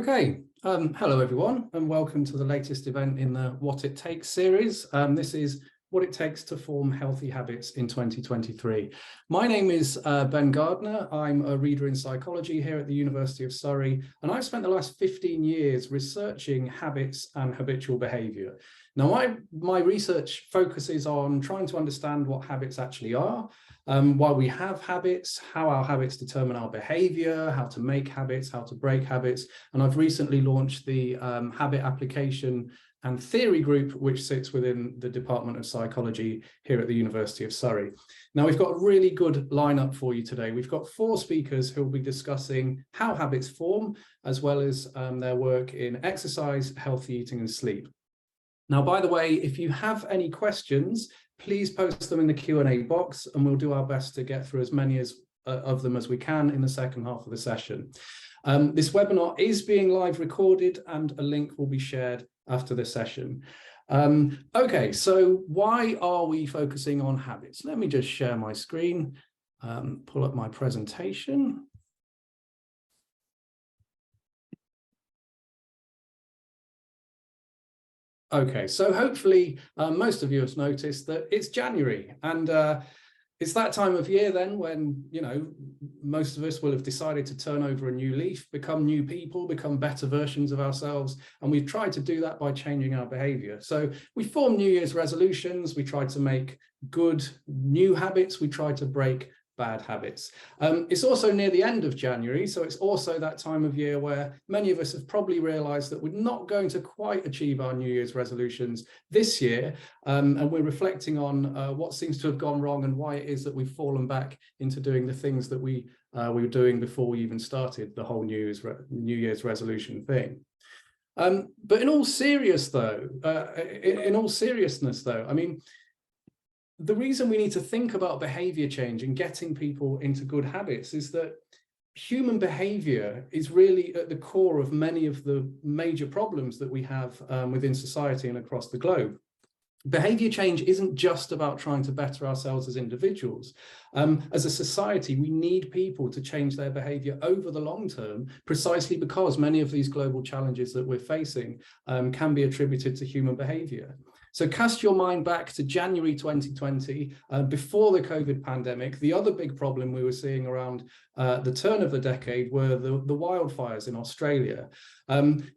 Hello everyone, and welcome to the latest event in the What It Takes series. This is what it takes to form healthy habits in 2023. My name is Ben Gardner. I'm a reader in psychology here at the University of Surrey, and I've spent the last 15 years researching habits and habitual behaviour. Now, my research focuses on trying to understand what habits actually are, why we have habits, how our habits determine our behaviour, how to make habits, how to break habits. And I've recently launched the Habit Application and Theory Group, which sits within the Department of Psychology here at the University of Surrey. Now, we've got a really good lineup for you today. We've got 4 speakers who will be discussing how habits form, as well as their work in exercise, healthy eating and sleep. Now, by the way, if you have any questions, please post them in the Q&A box, and we'll do our best to get through as many of them as we can in the second half of the session. This webinar is being live recorded, and a link will be shared after the session. Okay, so why are we focusing on habits? Let me just share my screen, pull up my presentation. Okay, so hopefully most of you have noticed that it's January, and it's that time of year then when, you know, most of us will have decided to turn over a new leaf, become new people, become better versions of ourselves, and we've tried to do that by changing our behaviour. So we form New Year's resolutions, we try to make good new habits, we try to break bad habits. It's also near the end of January, so it's also that time of year where many of us have probably realised that we're not going to quite achieve our New Year's resolutions this year, and we're reflecting on what seems to have gone wrong and why it is that we've fallen back into doing the things that we were doing before we even started the whole New Year's resolution thing. But in all seriousness though, I mean, the reason we need to think about behavior change and getting people into good habits is that human behavior is really at the core of many of the major problems that we have within society and across the globe. Behavior change isn't just about trying to better ourselves as individuals. As a society, we need people to change their behavior over the long term, precisely because many of these global challenges that we're facing can be attributed to human behavior. So cast your mind back to January 2020, before the COVID pandemic. The other big problem we were seeing around the turn of the decade were the wildfires in Australia.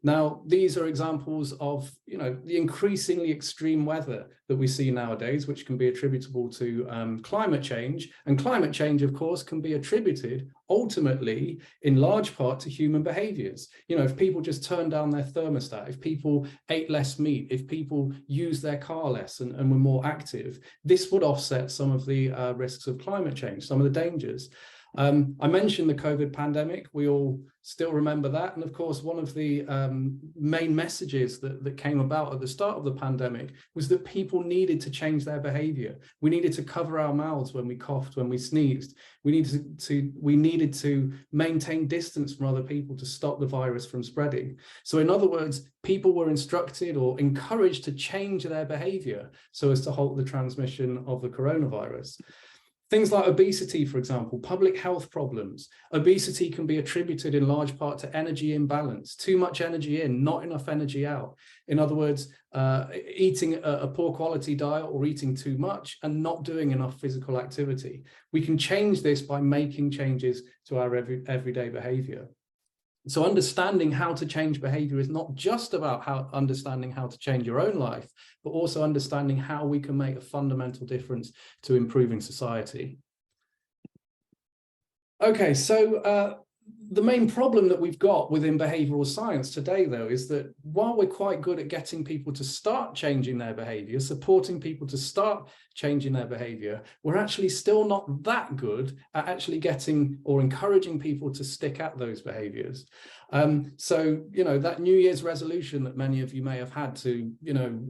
Now, these are examples of, you know, the increasingly extreme weather that we see nowadays, which can be attributable to climate change. And climate change, of course, can be attributed ultimately in large part to human behaviors. You know, if people just turn down their thermostat, if people ate less meat, if people use their car less and were more active, this would offset some of the risks of climate change, some of the dangers. I mentioned the COVID pandemic. We all still remember that. And of course, one of the main messages that came about at the start of the pandemic was that people needed to change their behavior. We needed to cover our mouths when we coughed, when we sneezed. We needed to maintain distance from other people to stop the virus from spreading. So in other words, people were instructed or encouraged to change their behavior so as to halt the transmission of the coronavirus. Things like obesity, for example, public health problems. Obesity can be attributed in large part to energy imbalance, too much energy in, not enough energy out. In other words, eating a poor quality diet or eating too much and not doing enough physical activity. We can change this by making changes to our everyday behavior. So understanding how to change behavior is not just about understanding how to change your own life, but also understanding how we can make a fundamental difference to improving society. Okay, so the main problem that we've got within behavioral science today, though, is that while we're quite good at getting people to start changing their behavior, supporting people to start changing their behavior, we're actually still not that good at actually getting or encouraging people to stick at those behaviors. So, you know, that New Year's resolution that many of you may have had to, you know,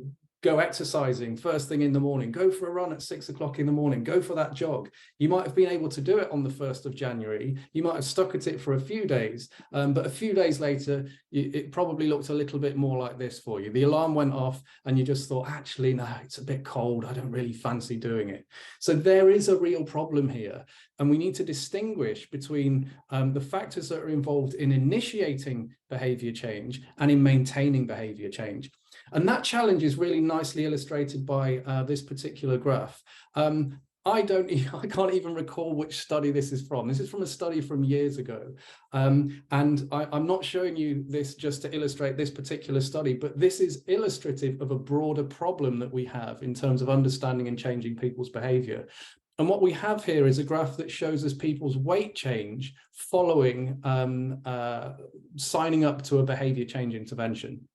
go exercising first thing in the morning, go for a run at 6 o'clock in the morning, go for that jog. You might have been able to do it on the 1st of January. You might have stuck at it for a few days, but a few days later, it probably looked a little bit more like this for you. The alarm went off and you just thought, actually, no, it's a bit cold. I don't really fancy doing it. So there is a real problem here. And we need to distinguish between the factors that are involved in initiating behavior change and in maintaining behavior change. And that challenge is really nicely illustrated by this particular graph. I can't even recall which study this is from. This is from a study from years ago. And I'm not showing you this just to illustrate this particular study, but this is illustrative of a broader problem that we have in terms of understanding and changing people's behavior. And what we have here is a graph that shows us people's weight change following signing up to a behavior change intervention.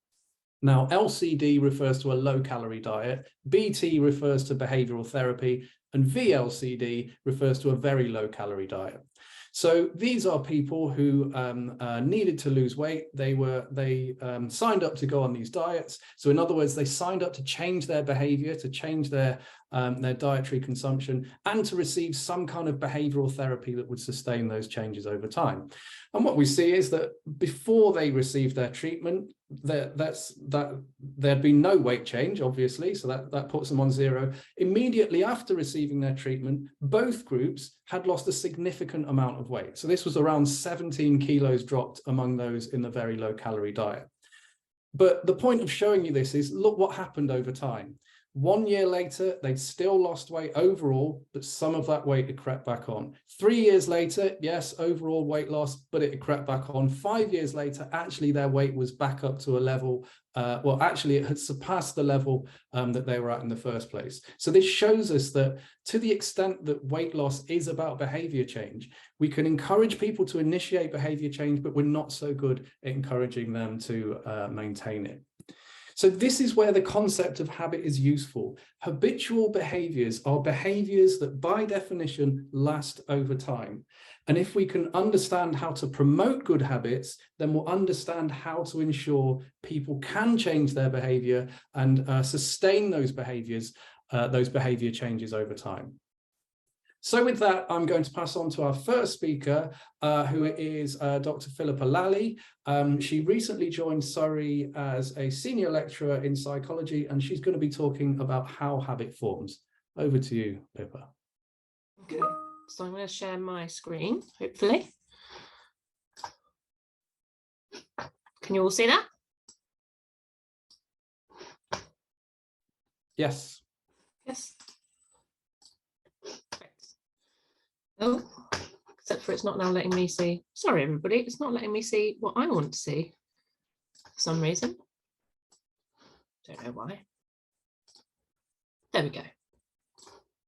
Now, LCD refers to a low-calorie diet, BT refers to behavioral therapy, and VLCD refers to a very low-calorie diet. So these are people who needed to lose weight. They signed up to go on these diets. So in other words, they signed up to change their behavior, to change their dietary consumption, and to receive some kind of behavioral therapy that would sustain those changes over time. And what we see is that before they received their treatment, there'd been no weight change, obviously, so that puts them on 0. Immediately after receiving their treatment, both groups had lost a significant amount of weight. So this was around 17 kilos dropped among those in the very low calorie diet. But the point of showing you this is, look what happened over time. 1 year later, they'd still lost weight overall, but some of that weight had crept back on. 3 years later, yes, overall weight loss, but it had crept back on. 5 years later, actually their weight was back up to a level, well, actually it had surpassed the level that they were at in the first place. So this shows us that to the extent that weight loss is about behavior change, we can encourage people to initiate behavior change, but we're not so good at encouraging them to maintain it. So this is where the concept of habit is useful. Habitual behaviors are behaviors that by definition last over time. And if we can understand how to promote good habits, then we'll understand how to ensure people can change their behavior and sustain those behaviors, those behavior changes over time. So with that, I'm going to pass on to our first speaker, who is Dr. Phillippa Lally. She recently joined Surrey as a senior lecturer in psychology, and she's going to be talking about how habit forms. Over to you, Pippa. Okay, so I'm going to share my screen, hopefully. Can you all see that? Yes. Yes. Oh, except for it's not now letting me see. Sorry, everybody, it's not letting me see what I want to see for some reason. Don't know why. There we go.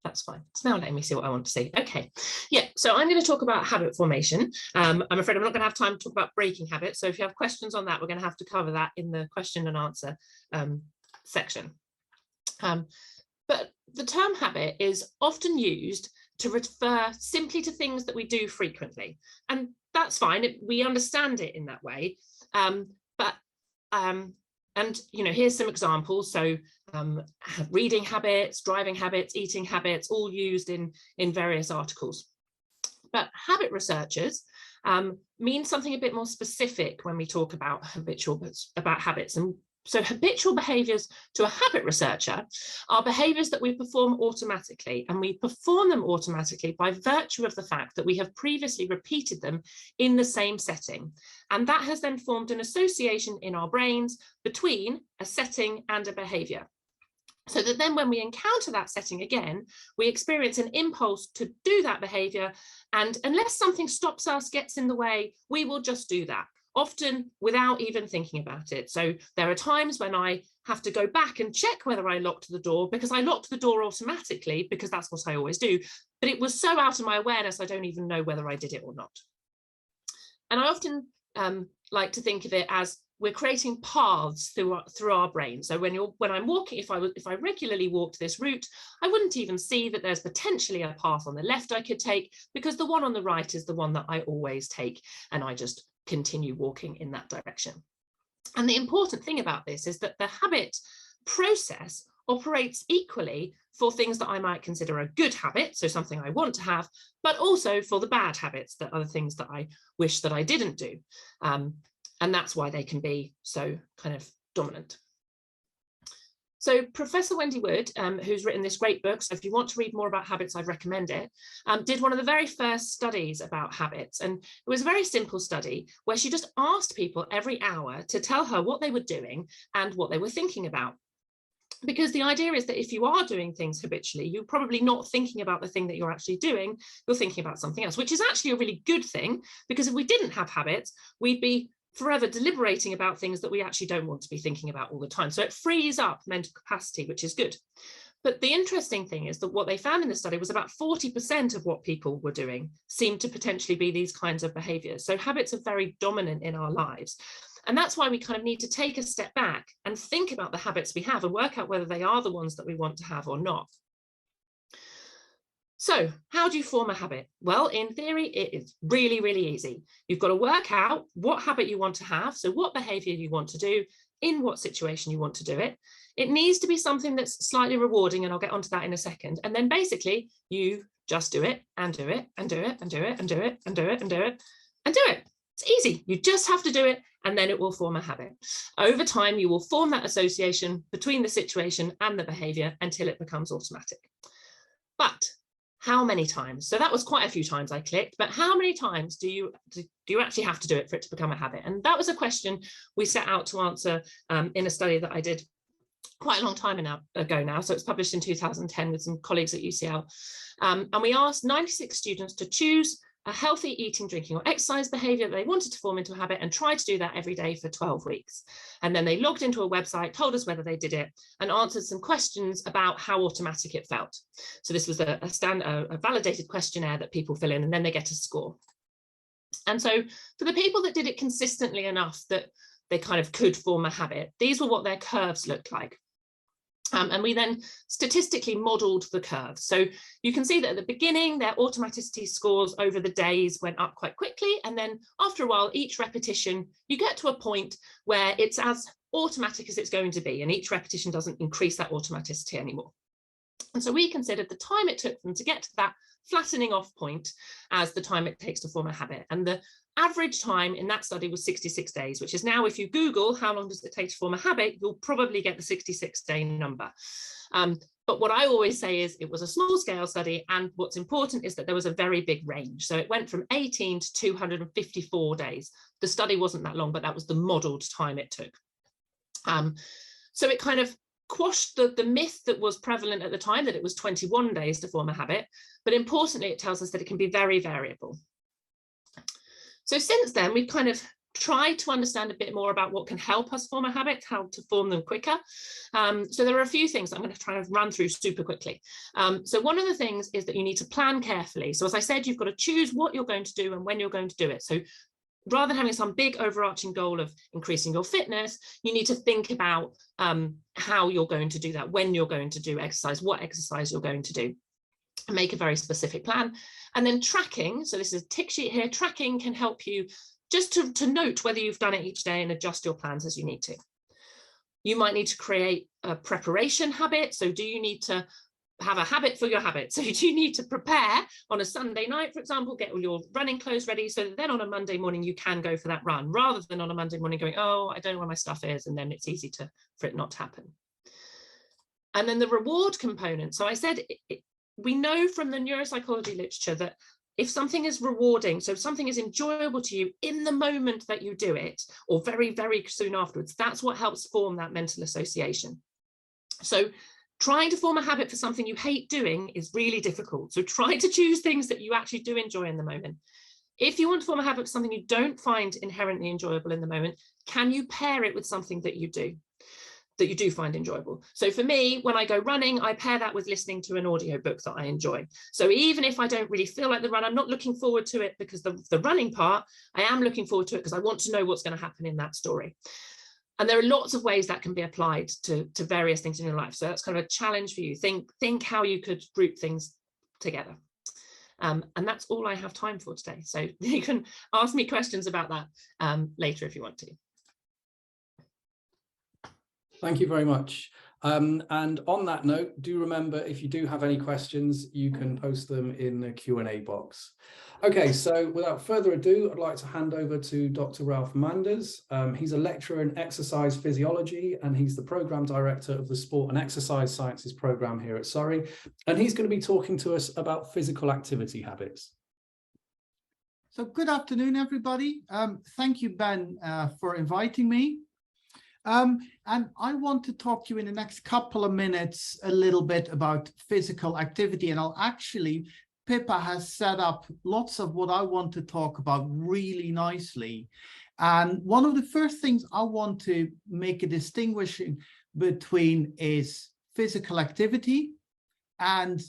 That's fine. It's now letting me see what I want to see. Okay. Yeah, so I'm going to talk about habit formation. I'm afraid I'm not going to have time to talk about breaking habits. So if you have questions on that, we're going to have to cover that in the question and answer section. But the term habit is often used to refer simply to things that we do frequently. And that's fine. We understand it in that way. And you know, here's some examples. So reading habits, driving habits, eating habits, all used in various articles. But habit researchers mean something a bit more specific when we talk about habits. And so habitual behaviours to a habit researcher are behaviours that we perform automatically, and we perform them automatically by virtue of the fact that we have previously repeated them in the same setting. And that has then formed an association in our brains between a setting and a behaviour. So that then when we encounter that setting again, we experience an impulse to do that behaviour, and unless something stops us, gets in the way, we will just do that, often without even thinking about it. So there are times when I have to go back and check whether I locked the door, because I locked the door automatically, because that's what I always do. But it was so out of my awareness, I don't even know whether I did it or not. And I often like to think of it as we're creating paths through our brain. So when I'm walking, if I regularly walked this route, I wouldn't even see that there's potentially a path on the left I could take, because the one on the right is the one that I always take, and I just continue walking in that direction. And the important thing about this is that the habit process operates equally for things that I might consider a good habit, so something I want to have, but also for the bad habits that are the things that I wish that I didn't do. And that's why they can be so kind of dominant. So Professor Wendy Wood, who's written this great book, so if you want to read more about habits, I'd recommend it, did one of the very first studies about habits. And it was a very simple study where she just asked people every hour to tell her what they were doing and what they were thinking about. Because the idea is that if you are doing things habitually, you're probably not thinking about the thing that you're actually doing, you're thinking about something else, which is actually a really good thing, because if we didn't have habits, we'd be forever deliberating about things that we actually don't want to be thinking about all the time. So it frees up mental capacity, which is good. But the interesting thing is that what they found in the study was about 40% of what people were doing seemed to potentially be these kinds of behaviors. So habits are very dominant in our lives. And that's why we kind of need to take a step back and think about the habits we have and work out whether they are the ones that we want to have or not. So how do you form a habit? Well, in theory, it is really, really easy. You've got to work out what habit you want to have. So what behavior you want to do, in what situation you want to do it. It needs to be something that's slightly rewarding, and I'll get onto that in a second. And then basically you just do it and do it and do it and do it and do it and do it and do it and do it. It's easy. You just have to do it, and then it will form a habit. Over time, you will form that association between the situation and the behavior until it becomes automatic. But how many times? So that was quite a few times I clicked, but how many times do you actually have to do it for it to become a habit? And that was a question we set out to answer in a study that I did quite a long time ago now. So it's published in 2010 with some colleagues at UCL. And we asked 96 students to choose a healthy eating, drinking, or exercise behavior that they wanted to form into a habit, and try to do that every day for 12 weeks. And then they logged into a website, told us whether they did it, and answered some questions about how automatic it felt. So this was a validated questionnaire that people fill in, and then they get a score. And so for the people that did it consistently enough that they kind of could form a habit, these were what their curves looked like. And we then statistically modeled the curve. So you can see that at the beginning, their automaticity scores over the days went up quite quickly. And then after a while, each repetition, you get to a point where it's as automatic as it's going to be. And each repetition doesn't increase that automaticity anymore. And so we considered the time it took them to get to that flattening off point as the time it takes to form a habit. And the average time in that study was 66 days, which is now, if you Google how long does it take to form a habit, you'll probably get the 66-day number. But what I always say is it was a small scale study, and what's important is that there was a very big range. So it went from 18 to 254 days. The study wasn't that long, but that was the modeled time it took. So it kind of quashed the myth that was prevalent at the time, that it was 21 days to form a habit. But importantly, it tells us that it can be very variable. So since then, we've kind of tried to understand a bit more about what can help us form a habit, how to form them quicker. So there are a few things I'm going to try and run through super quickly. So one of the things is that you need to plan carefully. So as I said, you've got to choose what you're going to do and when you're going to do it. So rather than having some big overarching goal of increasing your fitness, you need to think about how you're going to do that, when you're going to do exercise, what exercise you're going to do. Make a very specific plan. And then tracking, so this is a tick sheet here, tracking can help you just to note whether you've done it each day and adjust your plans as you need to. You might need to create a preparation habit. So do you need to have a habit for your habit? So do you need to prepare on a Sunday night, for example, get all your running clothes ready so that then on a Monday morning you can go for that run, rather than on a Monday morning going, oh, I don't know where my stuff is, and then it's easy for it not to happen. And then the reward component. So I said, we know from the neuropsychology literature that if something is rewarding, so if something is enjoyable to you in the moment that you do it, or very, very soon afterwards, that's what helps form that mental association. So trying to form a habit for something you hate doing is really difficult. So try to choose things that you actually do enjoy in the moment. If you want to form a habit for something you don't find inherently enjoyable in the moment, can you pair it with something that you do find enjoyable? So for me, when I go running, I pair that with listening to an audiobook that I enjoy. So even if I don't really feel like the run, I'm not looking forward to it because the running part, I am looking forward to it because I want to know what's going to happen in that story. And there are lots of ways that can be applied to various things in your life. So that's kind of a challenge for you. Think how you could group things together. And that's all I have time for today. So you can ask me questions about that later if you want to. Thank you very much. And on that note, do remember, if you do have any questions, you can post them in the Q&A box. Okay, so without further ado, I'd like to hand over to Dr. Ralph Manders. He's a lecturer in exercise physiology, and he's the program director of the Sport and Exercise Sciences program here at Surrey. And he's going to be talking to us about physical activity habits. So good afternoon, everybody. Thank you, Ben, for inviting me. And I want to talk to you in the next couple of minutes a little bit about physical activity. And Phillippa has set up lots of what I want to talk about really nicely. And one of the first things I want to make a distinguishing between is physical activity and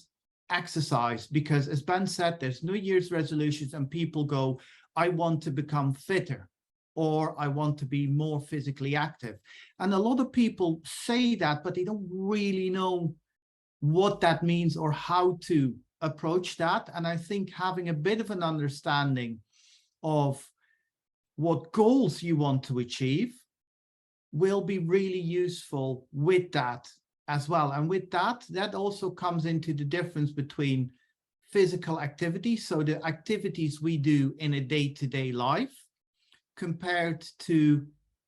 exercise, because as Ben said, there's New Year's resolutions and people go, I want to become fitter, or I want to be more physically active. And a lot of people say that, but they don't really know what that means or how to approach that. And I think having a bit of an understanding of what goals you want to achieve will be really useful with that as well. And with that, that also comes into the difference between physical activity, so the activities we do in a day-to-day life, compared to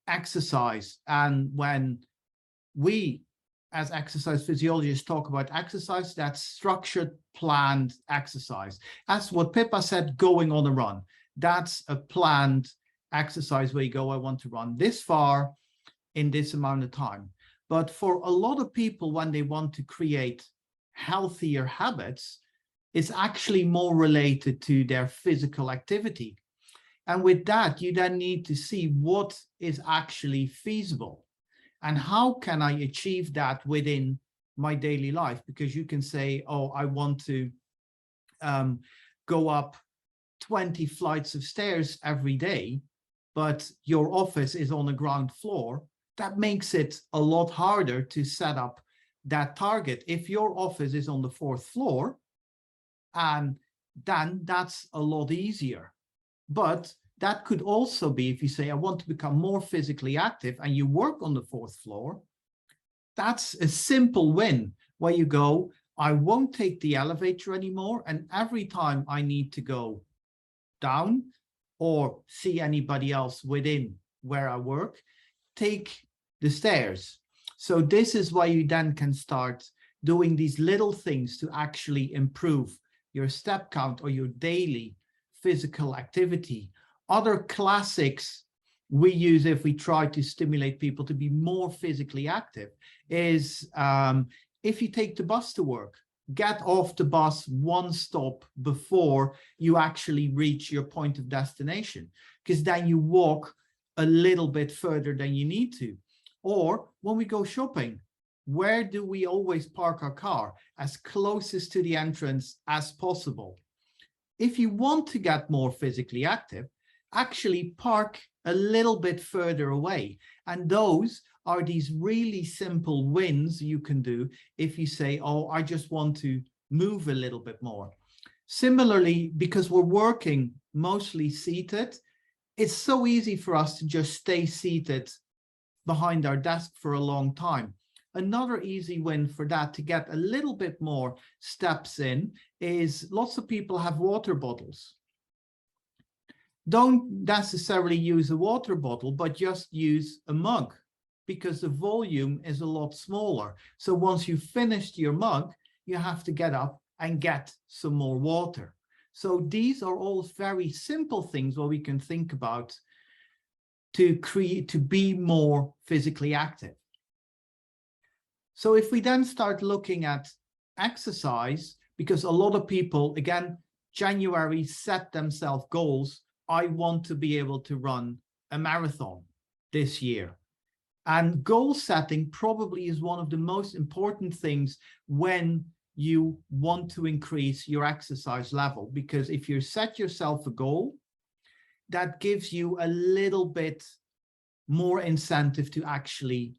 exercise. And when we as exercise physiologists talk about exercise, that's structured, planned exercise. That's what Phillippa said, going on a run. That's a planned exercise where you go, I want to run this far in this amount of time. But for a lot of people, when they want to create healthier habits, it's actually more related to their physical activity. And with that, you then need to see what is actually feasible and how can I achieve that within my daily life? Because you can say, oh, I want to go up 20 flights of stairs every day, but your office is on the ground floor. That makes it a lot harder to set up that target. If your office is on the 4th floor, and then that's a lot easier. But that could also be, if you say, I want to become more physically active and you work on the 4th floor, that's a simple win where you go, I won't take the elevator anymore. And every time I need to go down or see anybody else within where I work, take the stairs. So this is why you then can start doing these little things to actually improve your step count or your daily physical activity. Other classics we use if we try to stimulate people to be more physically active is if you take the bus to work, get off the bus one stop before you actually reach your point of destination, because then you walk a little bit further than you need to. Or when we go shopping, where do we always park our car? As closest to the entrance as possible. If you want to get more physically active, actually park a little bit further away. And those are these really simple wins you can do if you say, oh, I just want to move a little bit more. Similarly, because we're working mostly seated, it's so easy for us to just stay seated behind our desk for a long time. Another easy win for that, to get a little bit more steps in, is lots of people have water bottles. Don't necessarily use a water bottle, but just use a mug, because the volume is a lot smaller. So once you've finished your mug, you have to get up and get some more water. So these are all very simple things where we can think about to be more physically active. So if we then start looking at exercise, because a lot of people, again, January set themselves goals. I want to be able to run a marathon this year. And goal setting probably is one of the most important things when you want to increase your exercise level, because if you set yourself a goal, that gives you a little bit more incentive to actually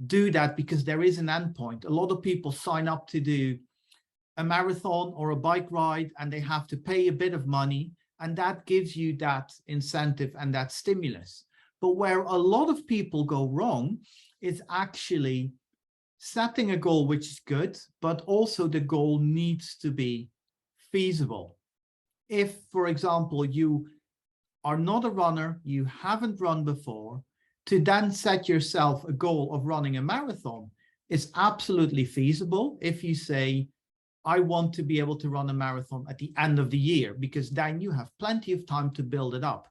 do that, because there is an endpoint. A lot of people sign up to do a marathon or a bike ride and they have to pay a bit of money, and that gives you that incentive and that stimulus. But where a lot of people go wrong is actually setting a goal which is good, but also the goal needs to be feasible. If, for example, you are not a runner, you haven't run before, to then set yourself a goal of running a marathon is absolutely feasible if you say, I want to be able to run a marathon at the end of the year, because then you have plenty of time to build it up.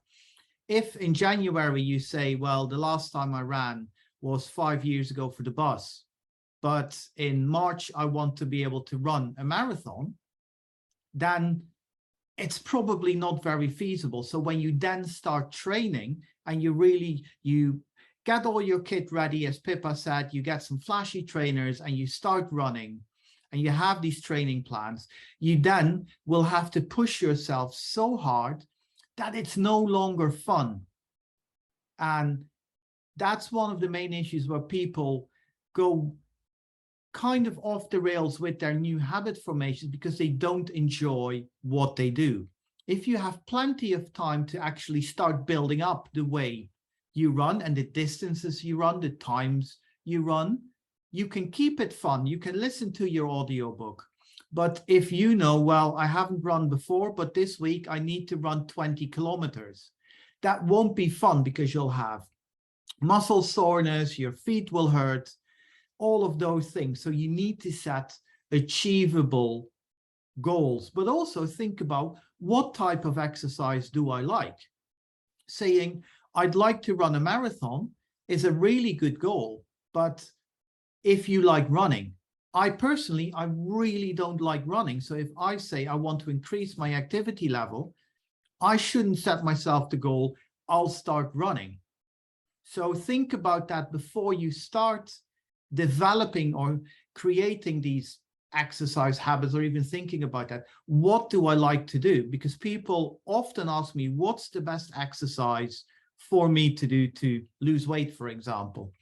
If in January you say, well, the last time I ran was 5 years ago for the bus, but in March I want to be able to run a marathon, then it's probably not very feasible. So when you then start training and you get all your kit ready, as Pippa said, you get some flashy trainers and you start running and you have these training plans, you then will have to push yourself so hard that it's no longer fun. And that's one of the main issues where people go kind of off the rails with their new habit formations because they don't enjoy what they do. If you have plenty of time to actually start building up the way you run and the distances you run, the times you run, you can keep it fun. You can listen to your audiobook. But if you know, well, I haven't run before, but this week I need to run 20 kilometers, that won't be fun because you'll have muscle soreness, your feet will hurt, all of those things. So you need to set achievable goals, but also think about what type of exercise do I like? Saying, I'd like to run a marathon is a really good goal, but if you like running, I really don't like running. So if I say I want to increase my activity level, I shouldn't set myself the goal, I'll start running. So think about that before you start developing or creating these exercise habits or even thinking about that. What do I like to do? Because people often ask me, what's the best exercise for me to do to lose weight, for example?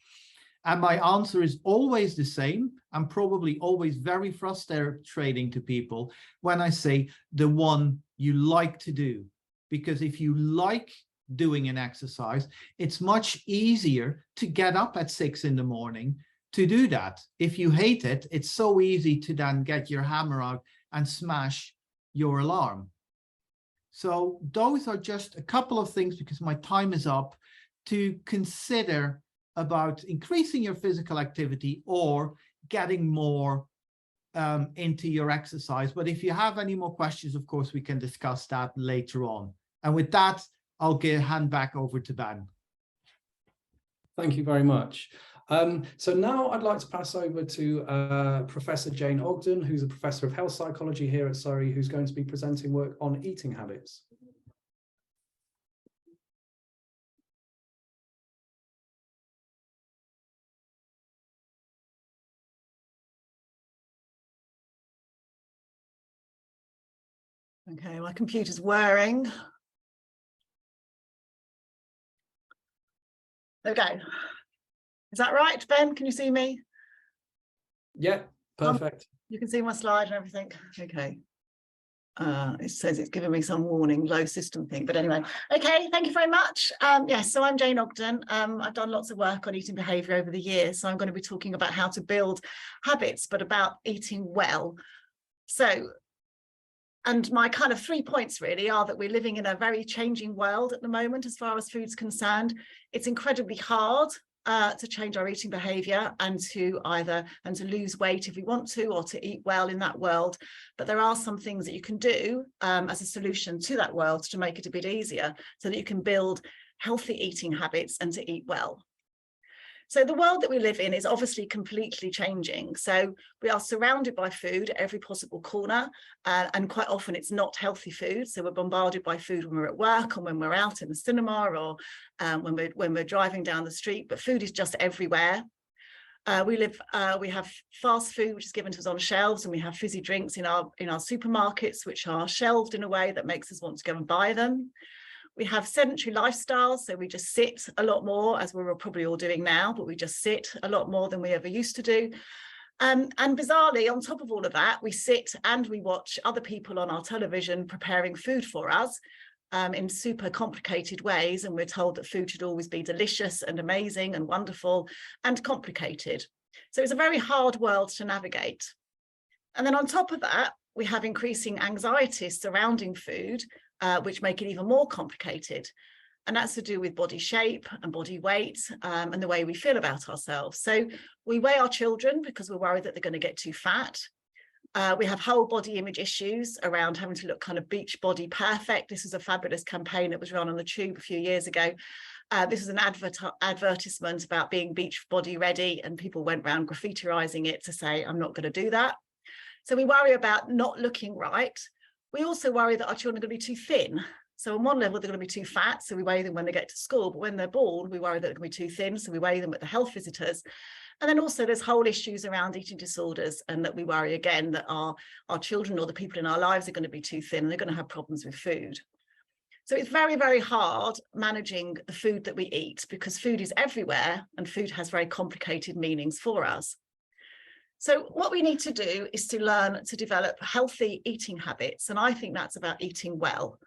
And my answer is always the same. I'm probably always very frustrating to people when I say the one you like to do. Because if you like doing an exercise, it's much easier to get up at 6 in the morning to do that. If you hate it, it's so easy to then get your hammer out and smash your alarm. So those are just a couple of things, because my time is up, to consider about increasing your physical activity or getting more into your exercise. But if you have any more questions, of course, we can discuss that later on. And with that, I'll hand back over to Ben. Thank you very much. So now I'd like to pass over to Professor Jane Ogden, who's a professor of health psychology here at Surrey, who's going to be presenting work on eating habits. Okay, my computer's whirring. There we go. Is that right, Ben? Can you see me? Yeah, perfect. You can see my slide and everything. Okay. It says it's giving me some warning, low system thing. But anyway, okay, thank you very much. Yes, so I'm Jane Ogden. I've done lots of work on eating behaviour over the years. So I'm going to be talking about how to build habits, but about eating well. So, and my kind of 3 points really are that we're living in a very changing world at the moment as far as food's concerned. It's incredibly hard to change our eating behaviour and to lose weight if we want to, or to eat well in that world. But there are some things that you can do as a solution to that world to make it a bit easier, so that you can build healthy eating habits and to eat well. So the world that we live in is obviously completely changing. So we are surrounded by food at every possible corner, and quite often it's not healthy food. So we're bombarded by food when we're at work, or when we're out in the cinema, or when we're driving down the street. But food is just everywhere. We have fast food, which is given to us on shelves, and we have fizzy drinks in our supermarkets, which are shelved in a way that makes us want to go and buy them. We have sedentary lifestyles, so we just sit a lot more, as we're probably all doing now, but we just sit a lot more than we ever used to do. And bizarrely, on top of all of that, we sit and we watch other people on our television preparing food for us in super complicated ways, and we're told that food should always be delicious and amazing and wonderful and complicated. So it's a very hard world to navigate. And then on top of that, we have increasing anxieties surrounding food, which make it even more complicated. And that's to do with body shape and body weight, and the way we feel about ourselves. So we weigh our children because we're worried that they're going to get too fat. We have whole body image issues around having to look kind of beach body perfect. This is a fabulous campaign that was run on the Tube a few years ago. This is an advertisement about being beach body ready, and people went around graffitiizing it to say, I'm not going to do that. So we worry about not looking right. We also worry that our children are going to be too thin. So on one level, they're going to be too fat, so we weigh them when they get to school. But when they're born, we worry that they're going to be too thin, so we weigh them at the health visitors. And then also there's whole issues around eating disorders, and that we worry again that our children or the people in our lives are going to be too thin and they're going to have problems with food. So it's very, very hard managing the food that we eat, because food is everywhere and food has very complicated meanings for us. So what we need to do is to learn to develop healthy eating habits. And I think that's about eating well.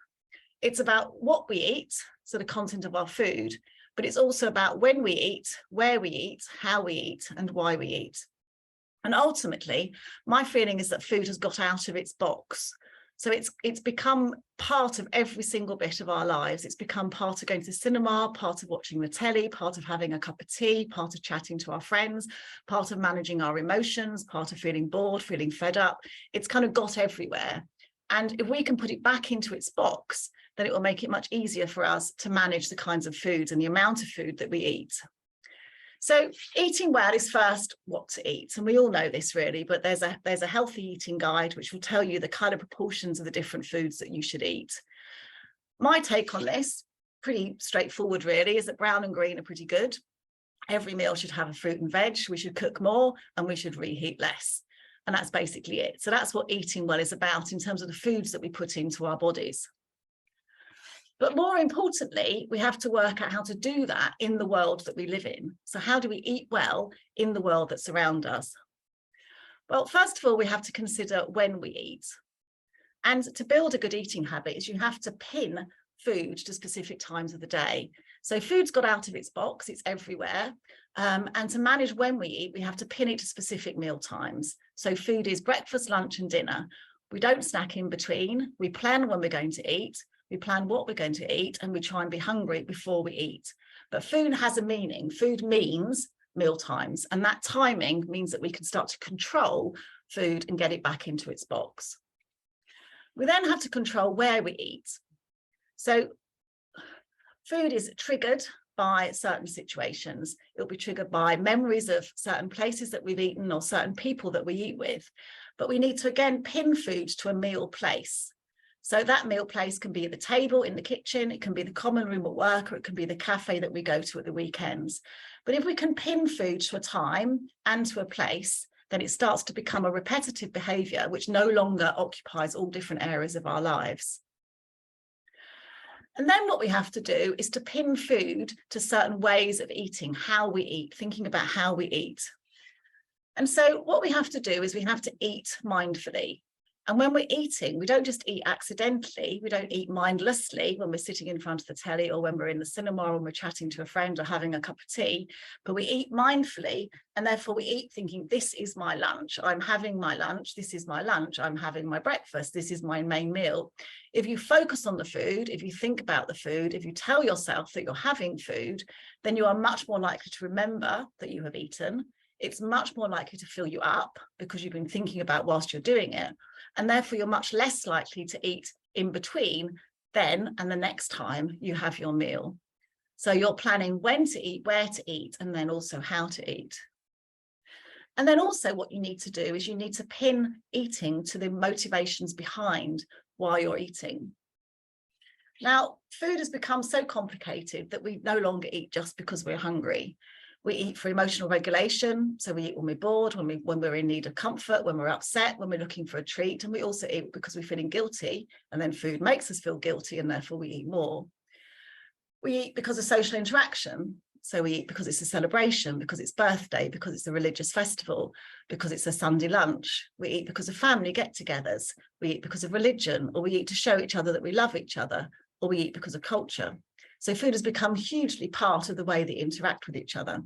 It's about what we eat, so the content of our food, but it's also about when we eat, where we eat, how we eat, and why we eat. And ultimately, my feeling is that food has got out of its box. So it's become part of every single bit of our lives. It's become part of going to the cinema, part of watching the telly, part of having a cup of tea, part of chatting to our friends, part of managing our emotions, part of feeling bored, feeling fed up. It's kind of got everywhere. And if we can put it back into its box, then it will make it much easier for us to manage the kinds of foods and the amount of food that we eat. So eating well is first what to eat. And we all know this really, but there's a healthy eating guide which will tell you the kind of proportions of the different foods that you should eat. My take on this, pretty straightforward really, is that brown and green are pretty good. Every meal should have a fruit and veg. We should cook more and we should reheat less. And that's basically it. So that's what eating well is about in terms of the foods that we put into our bodies. But more importantly, we have to work out how to do that in the world that we live in. So how do we eat well in the world that's around us? Well, first of all, we have to consider when we eat. And to build a good eating habit is you have to pin food to specific times of the day. So food's got out of its box, it's everywhere. And to manage when we eat, we have to pin it to specific meal times. So food is breakfast, lunch and dinner. We don't snack in between. We plan when we're going to eat. We plan what we're going to eat, and we try and be hungry before we eat. But food has a meaning. Food means meal times, and that timing means that we can start to control food and get it back into its box. We then have to control where we eat. So food is triggered by certain situations. It'll be triggered by memories of certain places that we've eaten or certain people that we eat with. But we need to again pin food to a meal place. So that meal place can be at the table in the kitchen, it can be the common room at work, or it can be the cafe that we go to at the weekends. But if we can pin food to a time and to a place, then it starts to become a repetitive behaviour which no longer occupies all different areas of our lives. And then what we have to do is to pin food to certain ways of eating, how we eat, thinking about how we eat. And so what we have to do is we have to eat mindfully. And when we're eating, we don't just eat accidentally, we don't eat mindlessly when we're sitting in front of the telly or when we're in the cinema or when we're chatting to a friend or having a cup of tea, but we eat mindfully, and therefore we eat thinking, this is my lunch, I'm having my lunch, this is my lunch, I'm having my breakfast, this is my main meal. If you focus on the food, if you think about the food, if you tell yourself that you're having food, then you are much more likely to remember that you have eaten. It's much more likely to fill you up because you've been thinking about whilst you're doing it. And therefore, you're much less likely to eat in between then and the next time you have your meal. So you're planning when to eat, where to eat, and then also how to eat. And then also what you need to do is you need to pin eating to the motivations behind why you're eating. Now, food has become so complicated that we no longer eat just because we're hungry. We eat for emotional regulation. So we eat when we're bored, when we're in need of comfort, when we're upset, when we're looking for a treat. And we also eat because we're feeling guilty. And then food makes us feel guilty, and therefore we eat more. We eat because of social interaction. So we eat because it's a celebration, because it's birthday, because it's a religious festival, because it's a Sunday lunch. We eat because of family get-togethers. We eat because of religion, or we eat to show each other that we love each other, or we eat because of culture. So food has become hugely part of the way they interact with each other.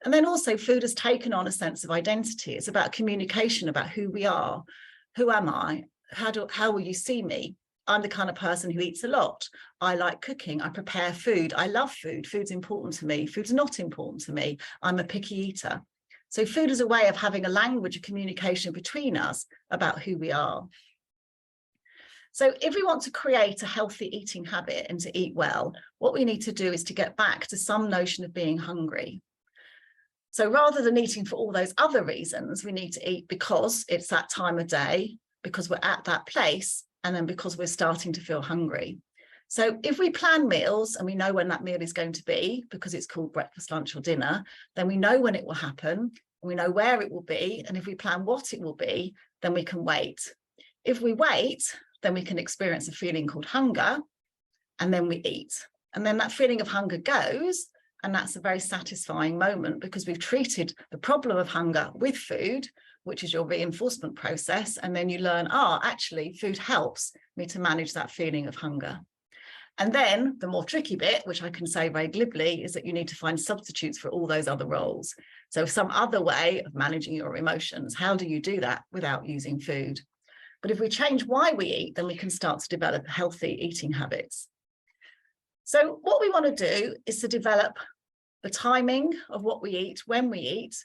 And then also food has taken on a sense of identity. It's about communication, about who we are. Who am I? How will you see me? I'm the kind of person who eats a lot. I like cooking. I prepare food. I love food. Food's important to me. Food's not important to me. I'm a picky eater. So food is a way of having a language of communication between us about who we are. So if we want to create a healthy eating habit and to eat well, what we need to do is to get back to some notion of being hungry. So rather than eating for all those other reasons, we need to eat because it's that time of day, because we're at that place, and then because we're starting to feel hungry. So if we plan meals and we know when that meal is going to be, because it's called breakfast, lunch or dinner, then we know when it will happen, and we know where it will be. And if we plan what it will be, then we can wait. If we wait, then we can experience a feeling called hunger, and then we eat. And then that feeling of hunger goes, and that's a very satisfying moment because we've treated the problem of hunger with food, which is your reinforcement process. And then you learn, actually, food helps me to manage that feeling of hunger. And then the more tricky bit, which I can say very glibly, is that you need to find substitutes for all those other roles. So some other way of managing your emotions. How do you do that without using food? But if we change why we eat, then we can start to develop healthy eating habits. So what we want to do is to develop the timing of what we eat, when we eat,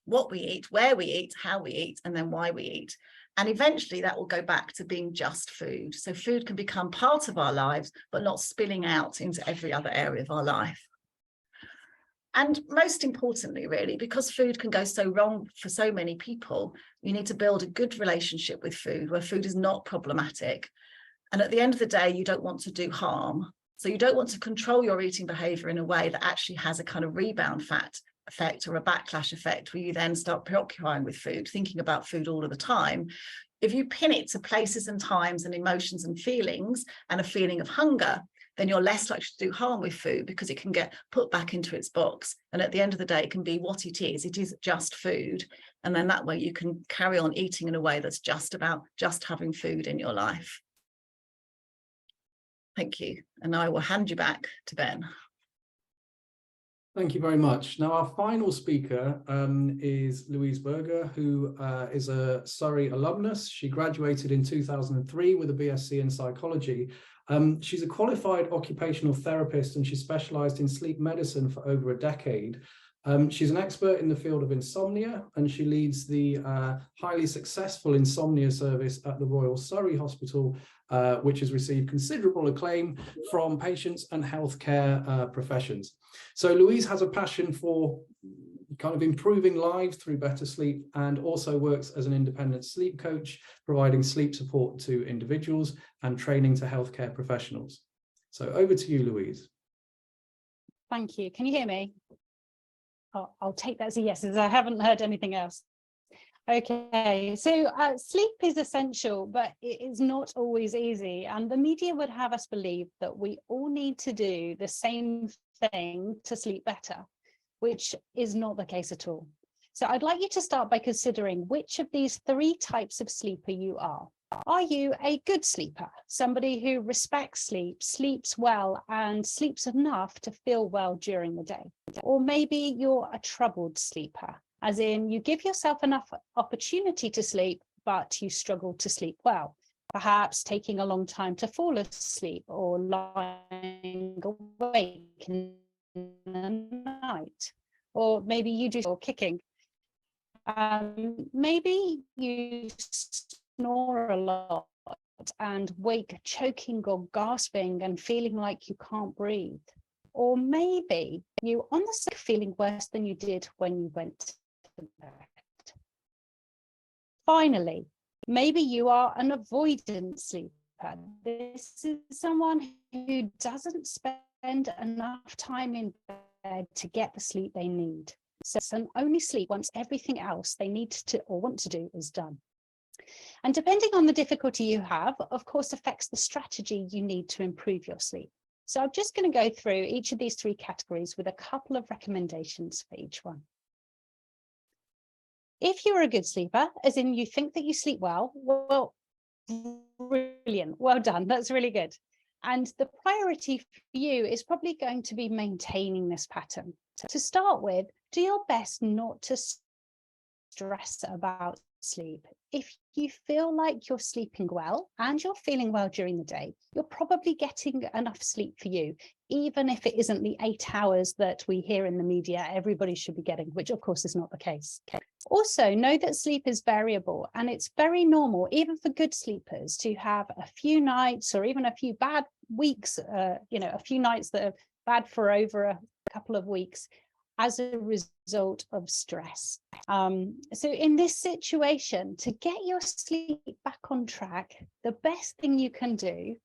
what we eat, where we eat, how we eat, and then why we eat. And eventually that will go back to being just food. So food can become part of our lives, but not spilling out into every other area of our life. And most importantly, really, because food can go so wrong for so many people, you need to build a good relationship with food where food is not problematic. And at the end of the day, you don't want to do harm. So you don't want to control your eating behavior in a way that actually has a kind of rebound effect or a backlash effect where you then start preoccupying with food, thinking about food all of the time. If you pin it to places and times and emotions and feelings and a feeling of hunger, then you're less likely to do harm with food because it can get put back into its box. And at the end of the day, it can be what it is. It is just food. And then that way you can carry on eating in a way that's just about just having food in your life. Thank you. And I will hand you back to Ben. Thank you very much. Now, our final speaker is Louise Berger, who is a Surrey alumnus. She graduated in 2003 with a BSc in Psychology. She's a qualified occupational therapist and she specialised in sleep medicine for over a decade. She's an expert in the field of insomnia and she leads the highly successful insomnia service at the Royal Surrey Hospital, which has received considerable acclaim from patients and healthcare professions. So Louise has a passion for kind of improving lives through better sleep and also works as an independent sleep coach, providing sleep support to individuals and training to healthcare professionals. So over to you, Louise. Thank you. Can you hear me? I'll take that as a yes, as I haven't heard anything else. Okay, so sleep is essential, but it is not always easy. And the media would have us believe that we all need to do the same thing to sleep better, which is not the case at all. So I'd like you to start by considering which of these three types of sleeper you are. Are you a good sleeper, somebody who respects sleep, sleeps well, and sleeps enough to feel well during the day? Or maybe you're a troubled sleeper, as in you give yourself enough opportunity to sleep, but you struggle to sleep well, perhaps taking a long time to fall asleep or lying awake in the night. Or maybe you do kicking. Maybe you snore a lot and wake choking or gasping and feeling like you can't breathe. Or maybe you on the sick feeling worse than you did when you went to bed. Finally, maybe you are an avoidant sleeper. This is someone who doesn't spend enough time in bed to get the sleep they need. So only sleep once everything else they need to or want to do is done. And depending on the difficulty you have, of course, affects the strategy you need to improve your sleep. So I'm just going to go through each of these three categories with a couple of recommendations for each one. If you're a good sleeper, as in you think that you sleep well, brilliant, well done, that's really good. And the priority for you is probably going to be maintaining this pattern. To start with, do your best not to stress about sleep. If you feel like you're sleeping well and you're feeling well during the day, you're probably getting enough sleep for you, even if it isn't the 8 hours that we hear in the media everybody should be getting, which of course is not the case. Also, know that sleep is variable, and it's very normal, even for good sleepers, to have a few nights or even a few bad weeks, a few nights that are bad for over a couple of weeks as a result of stress. So in this situation, to get your sleep back on track, the best thing you can do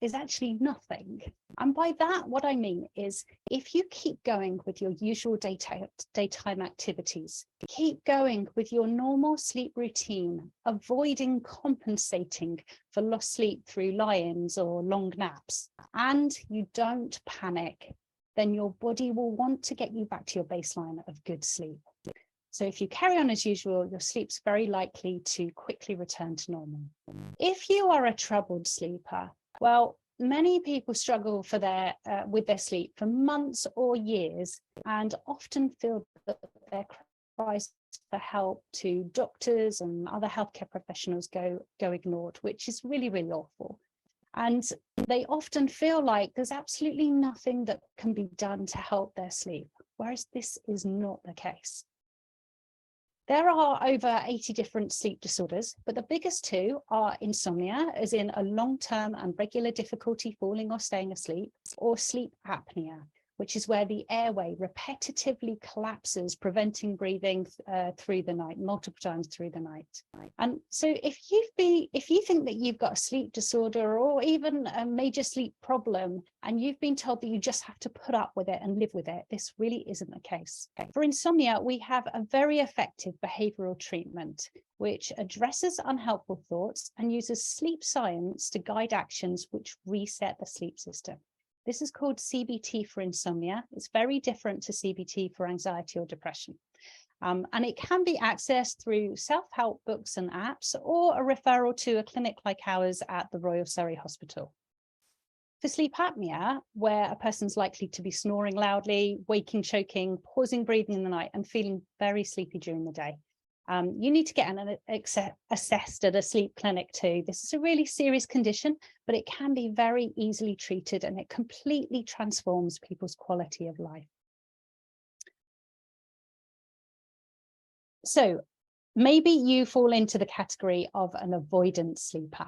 is actually nothing. And by that, what I mean is, if you keep going with your usual daytime activities, keep going with your normal sleep routine, avoiding compensating for lost sleep through lie-ins or long naps, and you don't panic, then your body will want to get you back to your baseline of good sleep. So if you carry on as usual, your sleep's very likely to quickly return to normal. If you are a troubled sleeper, well, many people struggle with their sleep for months or years, and often feel that their cries for help to doctors and other healthcare professionals go ignored, which is really, really awful. And they often feel like there's absolutely nothing that can be done to help their sleep, whereas this is not the case. There are over 80 different sleep disorders, but the biggest two are insomnia, as in a long-term and regular difficulty falling or staying asleep, or sleep apnea, which is where the airway repetitively collapses, preventing breathing through the night, multiple times through the night. And so if you think that you've got a sleep disorder or even a major sleep problem, and you've been told that you just have to put up with it and live with it, this really isn't the case. For insomnia, we have a very effective behavioural treatment, which addresses unhelpful thoughts and uses sleep science to guide actions which reset the sleep system. This is called CBT for insomnia. It's very different to CBT for anxiety or depression. And it can be accessed through self-help books and apps, or a referral to a clinic like ours at the Royal Surrey Hospital. For sleep apnea, where a person's likely to be snoring loudly, waking, choking, pausing breathing in the night, and feeling very sleepy during the day, you need to get assessed at a sleep clinic too. This is a really serious condition, but it can be very easily treated, and it completely transforms people's quality of life. So maybe you fall into the category of an avoidant sleeper.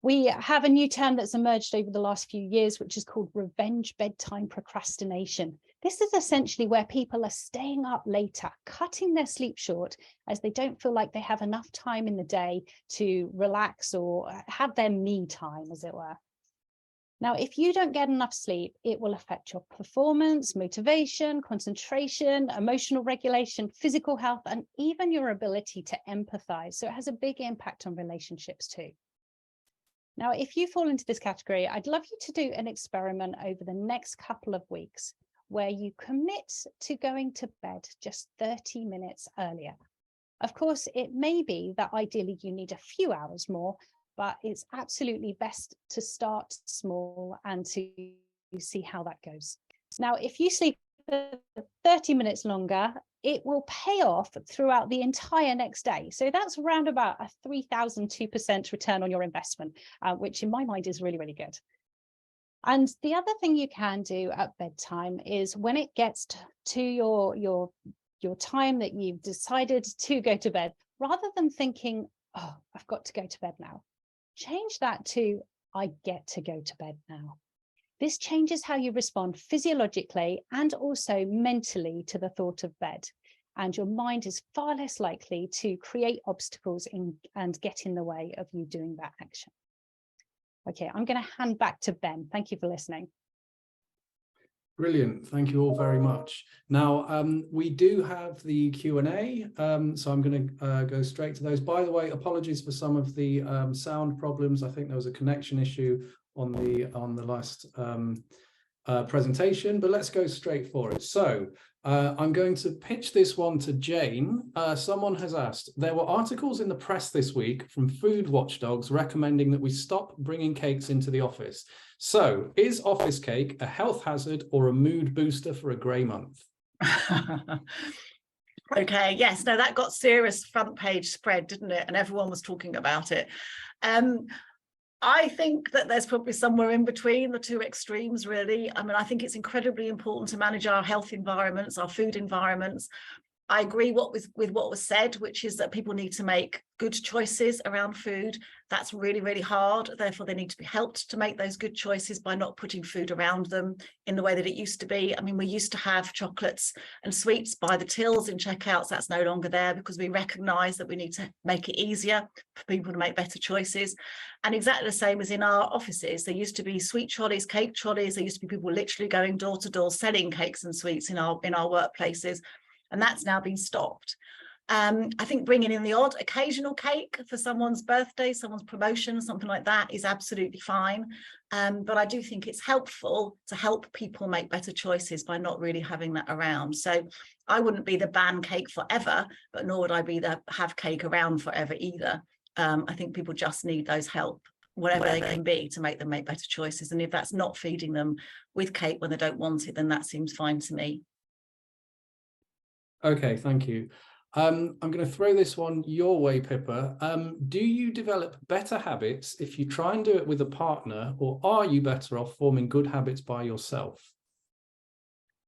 We have a new term that's emerged over the last few years, which is called revenge bedtime procrastination. This is essentially where people are staying up later, cutting their sleep short, as they don't feel like they have enough time in the day to relax or have their me time, as it were. Now, if you don't get enough sleep, it will affect your performance, motivation, concentration, emotional regulation, physical health, and even your ability to empathize. So it has a big impact on relationships too. Now, if you fall into this category, I'd love you to do an experiment over the next couple of weeks where you commit to going to bed just 30 minutes earlier. Of course, it may be that ideally you need a few hours more, but it's absolutely best to start small and to see how that goes. Now, if you sleep 30 minutes longer, it will pay off throughout the entire next day. So that's around about a 3,002% return on your investment, which in my mind is really, really good. And the other thing you can do at bedtime is, when it gets to your time that you've decided to go to bed, rather than thinking, oh, I've got to go to bed now, change that to, I get to go to bed now. This changes how you respond physiologically and also mentally to the thought of bed. And your mind is far less likely to create obstacles and get in the way of you doing that action. Okay, I'm going to hand back to Ben. Thank you for listening. Brilliant. Thank you all very much. Now, we do have the Q&A, so I'm going to go straight to those. By the way, apologies for some of the sound problems. I think there was a connection issue on the last presentation, but let's go straight for it. So I'm going to pitch this one to Jane. Someone has asked, there were articles in the press this week from food watchdogs recommending that we stop bringing cakes into the office. So is office cake a health hazard or a mood booster for a grey month? Okay, yes, no, that got serious front page spread, didn't it? And everyone was talking about it. I think that there's probably somewhere in between the two extremes, really. I mean, I think it's incredibly important to manage our health environments, our food environments. I agree with what was said, which is that people need to make good choices around food. That's really, really hard. Therefore, they need to be helped to make those good choices by not putting food around them in the way that it used to be. I mean, we used to have chocolates and sweets by the tills in checkouts. That's no longer there because we recognise that we need to make it easier for people to make better choices. And exactly the same as in our offices. There used to be sweet trolleys, cake trolleys. There used to be people literally going door to door selling cakes and sweets in our workplaces. And that's now been stopped. I think bringing in the odd occasional cake for someone's birthday, someone's promotion, something like that is absolutely fine. But I do think it's helpful to help people make better choices by not really having that around. So I wouldn't be the ban cake forever, but nor would I be the have cake around forever either. I think people just need those help, whatever they can be, to make them make better choices. And if that's not feeding them with cake when they don't want it, then that seems fine to me. Okay, thank you. I'm going to throw this one your way, Pippa. Do you develop better habits if you try and do it with a partner, or are you better off forming good habits by yourself?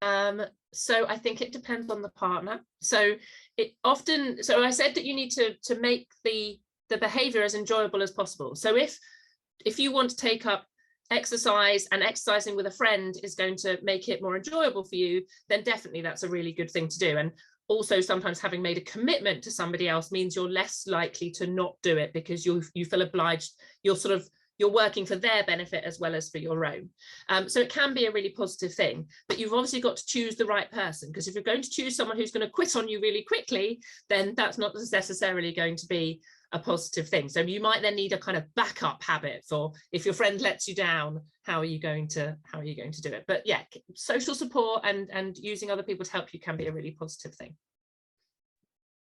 So I think it depends on the partner. So I said that you need to make the behavior as enjoyable as possible. So if you want to take up exercise and exercising with a friend is going to make it more enjoyable for you, then definitely that's a really good thing to do. And also sometimes having made a commitment to somebody else means you're less likely to not do it because you feel obliged. You're working for their benefit as well as for your own. So it can be a really positive thing, but you've obviously got to choose the right person, because if you're going to choose someone who's going to quit on you really quickly, then that's not necessarily going to be a positive thing. So you might then need a kind of backup habit for if your friend lets you down, how are you going to do it? But yeah, social support and using other people to help you can be a really positive thing.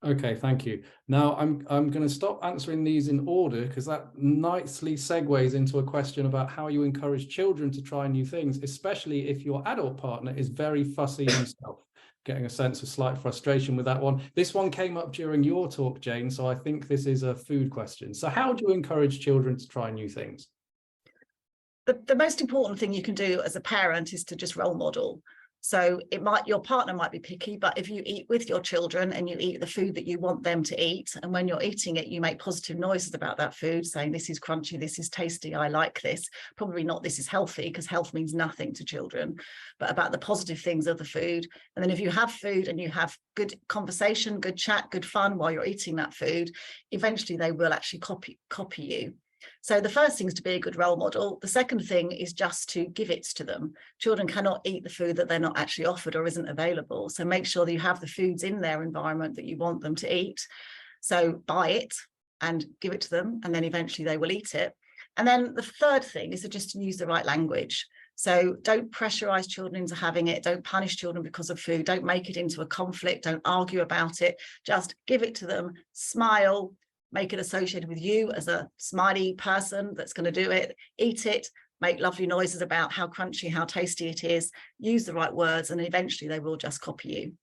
Okay, thank you. Now I'm going to stop answering these in order because that nicely segues into a question about how you encourage children to try new things, especially if your adult partner is very fussy himself. Getting a sense of slight frustration with that one. This one came up during your talk, Jane, so I think this is a food question. So how do you encourage children to try new things? The most important thing you can do as a parent is to just role model. So your partner might be picky, but if you eat with your children and you eat the food that you want them to eat, and when you're eating it, you make positive noises about that food, saying this is crunchy, this is tasty, I like this. Probably not this is healthy, because health means nothing to children, but about the positive things of the food. And then if you have food and you have good conversation, good chat, good fun while you're eating that food, eventually they will actually copy you. So the first thing is to be a good role model. The second thing is just to give it to them. Children cannot eat the food that they're not actually offered or isn't available. So make sure that you have the foods in their environment that you want them to eat. So buy it and give it to them, and then eventually they will eat it. And then the third thing is to just use the right language. So don't pressurize children into having it. Don't punish children because of food. Don't make it into a conflict. Don't argue about it. Just give it to them, smile, make it associated with you as a smiley person that's going to do it, eat it, make lovely noises about how crunchy, how tasty it is, use the right words, and eventually they will just copy you.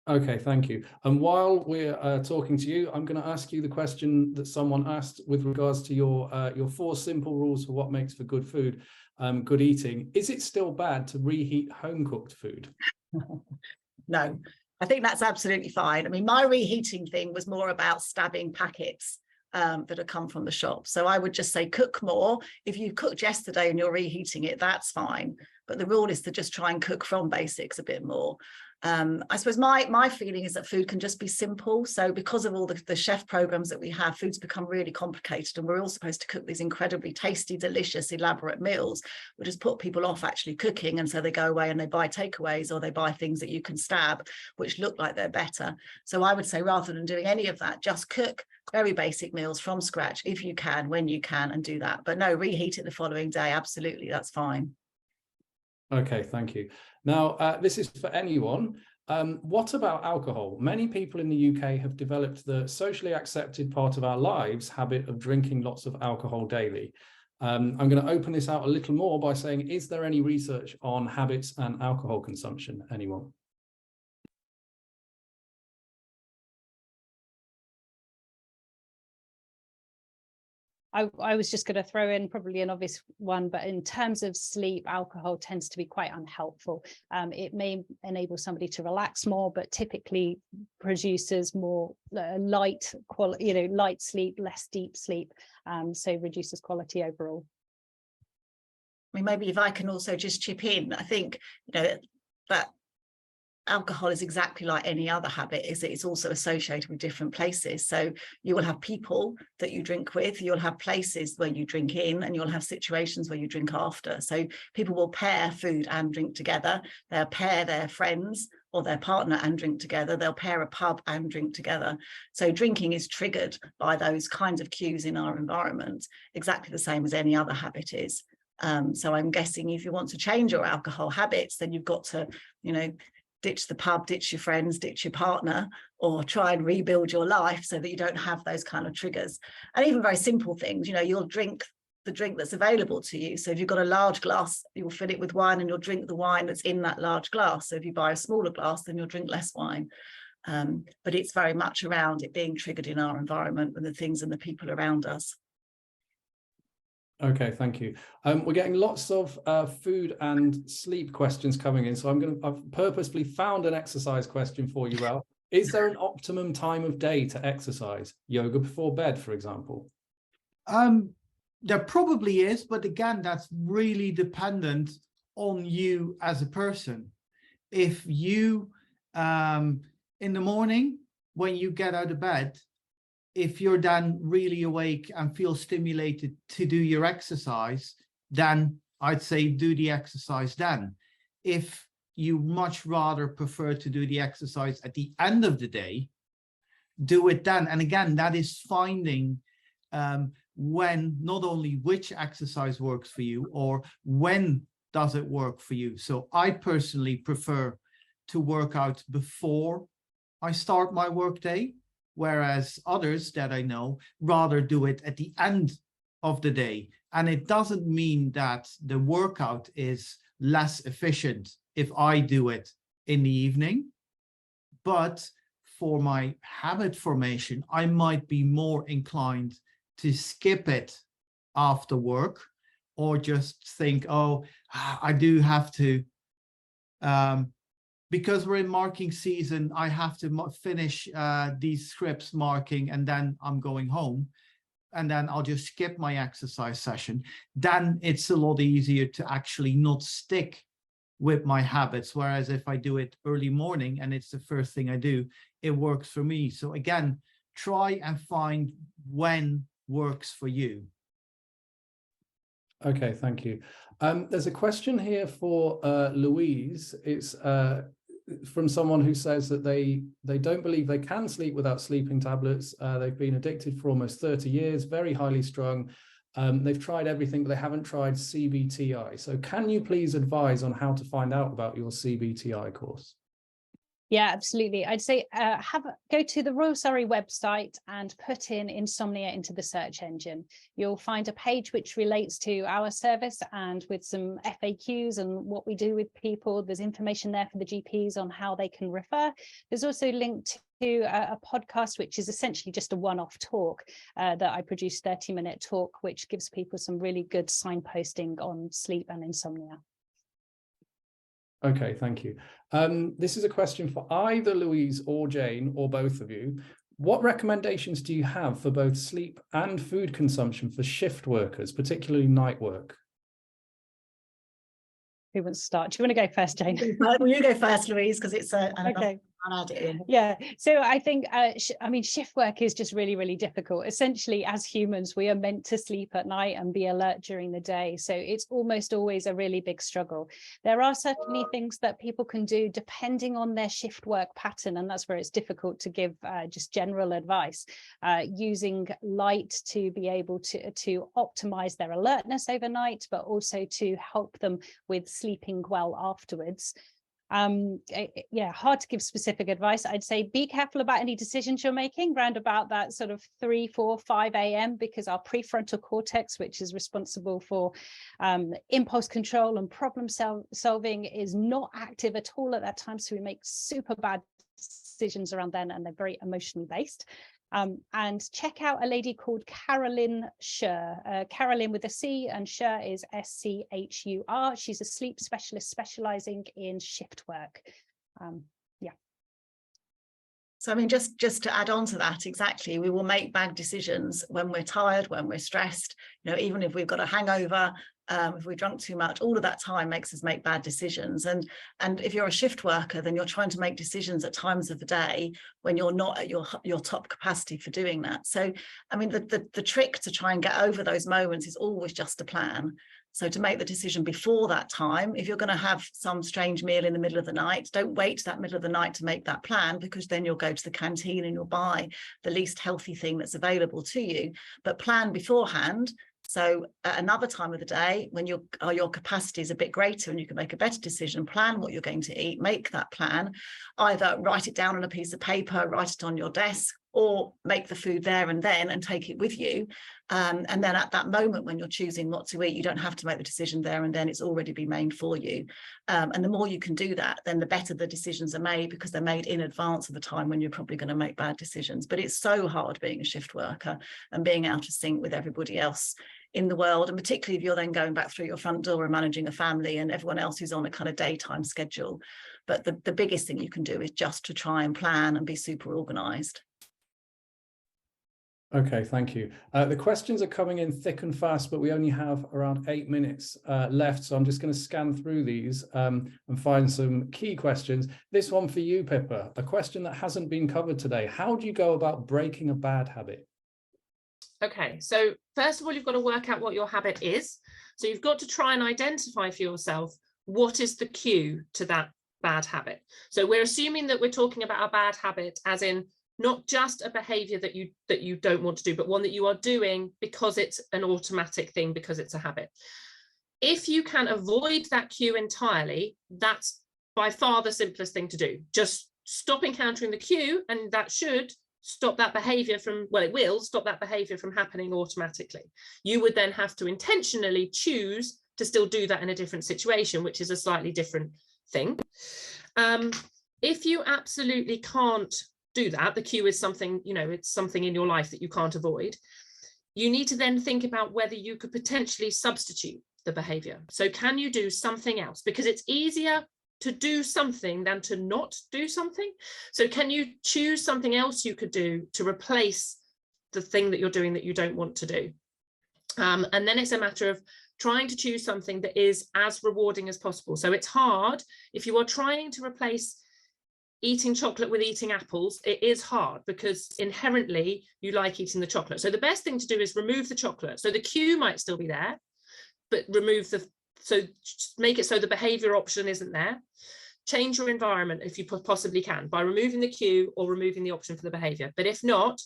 Okay, thank you. And while we're talking to you, I'm going to ask you the question that someone asked with regards to your 4 simple rules for what makes for good food, good eating. Is it still bad to reheat home-cooked food? No. I think that's absolutely fine. I mean, my reheating thing was more about stabbing packets that have come from the shop. So I would just say cook more. If you cooked yesterday and you're reheating it, that's fine. But the rule is to just try and cook from basics a bit more. I suppose my feeling is that food can just be simple. So because of all the chef programs that we have, food's become really complicated, and we're all supposed to cook these incredibly tasty, delicious, elaborate meals, which has put people off actually cooking. And so they go away and they buy takeaways, or they buy things that you can stab, which look like they're better. So I would say rather than doing any of that, just cook very basic meals from scratch if you can, when you can, and do that. But no, reheat it the following day. Absolutely, that's fine. Okay, thank you. Now, this is for anyone. What about alcohol? Many people in the UK have developed the socially accepted part of our lives habit of drinking lots of alcohol daily. I'm going to open this out a little more by saying, is there any research on habits and alcohol consumption? Anyone? I was just going to throw in probably an obvious one, but in terms of sleep, alcohol tends to be quite unhelpful. It may enable somebody to relax more, but typically produces more light quality, light sleep, less deep sleep, so reduces quality overall. I mean, maybe if I can also just chip in, I think, that alcohol is exactly like any other habit, is that it's also associated with different places. So you will have people that you drink with, you'll have places where you drink in, and you'll have situations where you drink after. So people will pair food and drink together. They'll pair their friends or their partner and drink together. They'll pair a pub and drink together. So drinking is triggered by those kinds of cues in our environment, exactly the same as any other habit is. So I'm guessing if you want to change your alcohol habits, then you've got to, ditch the pub, ditch your friends, ditch your partner, or try and rebuild your life so that you don't have those kind of triggers. And even very simple things, you'll drink the drink that's available to you. So if you've got a large glass, you'll fill it with wine and you'll drink the wine that's in that large glass. So if you buy a smaller glass, then you'll drink less wine. But it's very much around it being triggered in our environment and the things and the people around us. Okay, thank you. We're getting lots of food and sleep questions coming in, so I've purposely found an exercise question for you, Ralph. Is there an optimum time of day to exercise? Yoga before bed, for example? There probably is, but again, that's really dependent on you as a person. If you, in the morning, when you get out of bed, if you're then really awake and feel stimulated to do your exercise, then I'd say do the exercise then. If you much rather prefer to do the exercise at the end of the day, do it then. And again, that is finding when, not only which exercise works for you, or when does it work for you. So I personally prefer to work out before I start my workday, whereas others that I know rather do it at the end of the day. And it doesn't mean that the workout is less efficient if I do it in the evening, but for my habit formation, I might be more inclined to skip it after work, or just think, oh, I do have to, because we're in marking season, I have to finish these scripts marking, and then I'm going home, and then I'll just skip my exercise session. Then it's a lot easier to actually not stick with my habits. Whereas if I do it early morning and it's the first thing I do, it works for me. So again, try and find when works for you. Okay, thank you. There's a question here for Louise. It's from someone who says that they don't believe they can sleep without sleeping tablets. They've been addicted for almost 30 years, very highly strung. They've tried everything, but they haven't tried CBTI. So can you please advise on how to find out about your CBTI course? Yeah, absolutely. I'd say go to the Royal Surrey website and put in insomnia into the search engine. You'll find a page which relates to our service, and with some FAQs and what we do with people. There's information there for the GPs on how they can refer. There's also linked to a podcast, which is essentially just a one-off talk that I produced, 30-minute talk, which gives people some really good signposting on sleep and insomnia. Okay, thank you. This is a question for either Louise or Jane, or both of you. What recommendations do you have for both sleep and food consumption for shift workers, particularly night work? Who wants to start? Do you want to go first, Jane? Well, you go first, Louise, because it's okay. I'll add it in. Yeah, so I think, shift work is just really, really difficult. Essentially, as humans, we are meant to sleep at night and be alert during the day. So it's almost always a really big struggle. There are certainly things that people can do depending on their shift work pattern. And that's where it's difficult to give just general advice, using light to be able to optimize their alertness overnight, but also to help them with sleeping well afterwards. Yeah, hard to give specific advice. I'd say be careful about any decisions you're making round about that sort of 3, 4, 5 a.m. because our prefrontal cortex, which is responsible for impulse control and problem solving, is not active at all at that time. So we make super bad decisions around then, and they're very emotionally based. And check out a lady called Carolyn Schur, Carolyn with a C, and Schur is S-C-H-U-R. She's a sleep specialist specializing in shift work. Yeah. So, I mean, just to add on to that, exactly, we will make bad decisions when we're tired, when we're stressed, you know, even if we've got a hangover, if we drunk too much, all of that time makes us make bad decisions. And if you're a shift worker, then you're trying to make decisions at times of the day when you're not at your top capacity for doing that. So, I mean, the trick to try and get over those moments is always just a plan. So to make the decision before that time, if you're going to have some strange meal in the middle of the night, don't wait to that middle of the night to make that plan, because then you'll go to the canteen and you'll buy the least healthy thing that's available to you. But plan beforehand. So at another time of the day, when your capacity is a bit greater and you can make a better decision, plan what you're going to eat, make that plan, either write it down on a piece of paper, write it on your desk, or make the food there and then and take it with you. And then at that moment when you're choosing what to eat, you don't have to make the decision there and then, it's already been made for you. And the more you can do that, then the better the decisions are made, because they're made in advance of the time when you're probably going to make bad decisions. But it's so hard being a shift worker and being out of sync with everybody else in the world, and particularly if you're then going back through your front door and managing a family and everyone else who's on a kind of daytime schedule. But the biggest thing you can do is just to try and plan and be super organized. Okay, thank you. The questions are coming in thick and fast, but we only have around 8 minutes left. So I'm just going to scan through these and find some key questions. This one for you, Pippa, a question that hasn't been covered today. How do you go about breaking a bad habit? Okay, so first of all, you've got to work out what your habit is. So you've got to try and identify for yourself what is the cue to that bad habit. So we're assuming that we're talking about a bad habit as in not just a behavior that you don't want to do, but one that you are doing because it's an automatic thing, because it's a habit. If you can avoid that cue entirely, that's by far the simplest thing to do. Just stop encountering the cue, and that should stop that behavior from, well, it will stop that behavior from happening automatically. You would then have to intentionally choose to still do that in a different situation, which is a slightly different thing. If you absolutely can't do that, the cue is something, you know, it's something in your life that you can't avoid, you need to then think about whether you could potentially substitute the behavior. So can you do something else? Because it's easier to do something than to not do something. So can you choose something else you could do to replace the thing that you're doing that you don't want to do? And then it's a matter of trying to choose something that is as rewarding as possible. So it's hard if you are trying to replace eating chocolate with eating apples. It is hard because inherently you like eating the chocolate. So the best thing to do is remove the chocolate. So the cue might still be there, but remove so make it so the behavior option isn't there. Change your environment if you possibly can by removing the cue or removing the option for the behavior. But if not,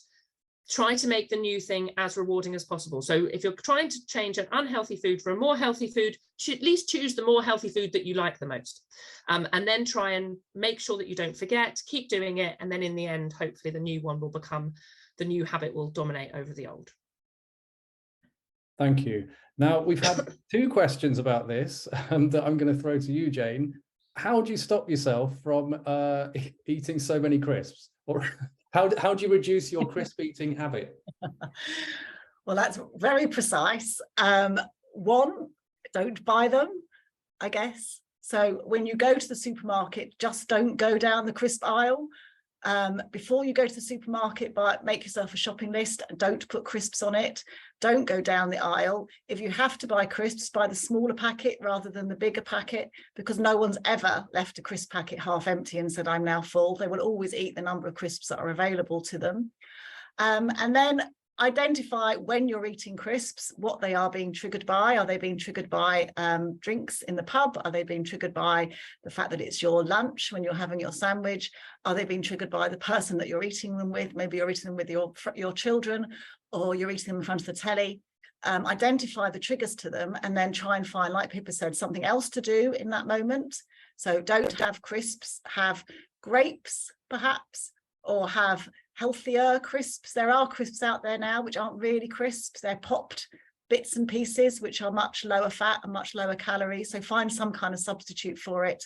try to make the new thing as rewarding as possible. So if you're trying to change an unhealthy food for a more healthy food, at least choose the more healthy food that you like the most. And then try and make sure that you don't forget, keep doing it. And then in the end, hopefully the new one will become, the new habit will dominate over the old. Thank you. Now, we've had 2 questions about this that I'm going to throw to you, Jane. How do you stop yourself from eating so many crisps? Or how do you reduce your crisp eating habit? Well, that's very precise. 1, don't buy them, I guess. So when you go to the supermarket, just don't go down the crisp aisle. Before you go to the supermarket, make yourself a shopping list and don't put crisps on it. Don't go down the aisle. If you have to buy crisps, buy the smaller packet rather than the bigger packet, because no one's ever left a crisp packet half empty and said, I'm now full. They will always eat the number of crisps that are available to them. And then identify when you're eating crisps, what they are being triggered by. Are they being triggered by drinks in the pub? Are they being triggered by the fact that it's your lunch when you're having your sandwich? Are they being triggered by the person that you're eating them with? Maybe you're eating them with your children, or you're eating them in front of the telly. Identify the triggers to them and then try and find, like Pippa said, something else to do in that moment. So don't have crisps, have grapes perhaps, or have healthier crisps. There are crisps out there now which aren't really crisps, they're popped bits and pieces which are much lower fat and much lower calories. So find some kind of substitute for it.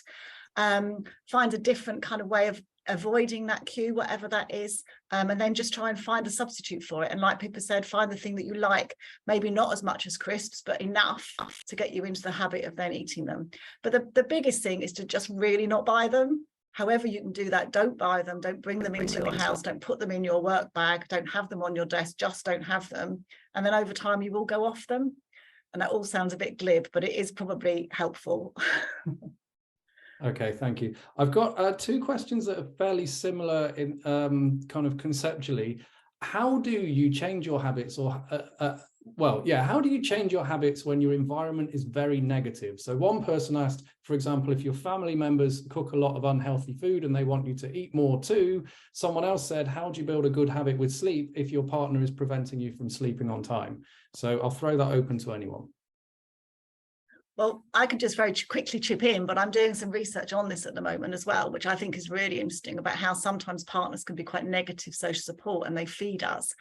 Find a different kind of way of avoiding that cue, whatever that is, and then just try and find a substitute for it. And like Pippa said, find the thing that you like, maybe not as much as crisps, but enough to get you into the habit of then eating them. But the biggest thing is to just really not buy them. However you can do that, don't buy them, don't bring them into your house, don't put them in your work bag, don't have them on your desk, just don't have them. And then over time you will go off them. And that all sounds a bit glib, but it is probably helpful. Okay, thank you. I've got two questions that are fairly similar in kind of conceptually. How do you change your habits, or how do you change your habits when your environment is very negative? So one person asked, for example, if your family members cook a lot of unhealthy food and they want you to eat more too. Someone else said, how do you build a good habit with sleep if your partner is preventing you from sleeping on time? So I'll throw that open to anyone. Well, I could just very quickly chip in, but I'm doing some research on this at the moment as well, which I think is really interesting, about how sometimes partners can be quite negative social support and they feed us.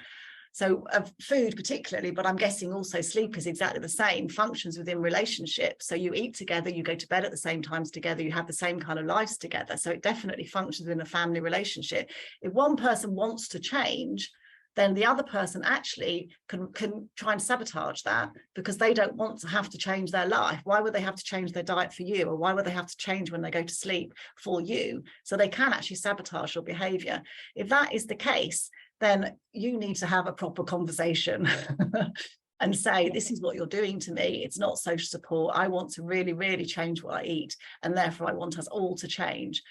So food particularly, but I'm guessing also sleep is exactly the same, functions within relationships. So you eat together, you go to bed at the same times together, you have the same kind of lives together. So it definitely functions in a family relationship. If one person wants to change, then the other person actually can try and sabotage that, because they don't want to have to change their life. Why would they have to change their diet for you? Or why would they have to change when they go to sleep for you? So they can actually sabotage your behavior. If that is the case, then you need to have a proper conversation and say, this is what you're doing to me. It's not social support. I want to really, really change what I eat. And therefore I want us all to change.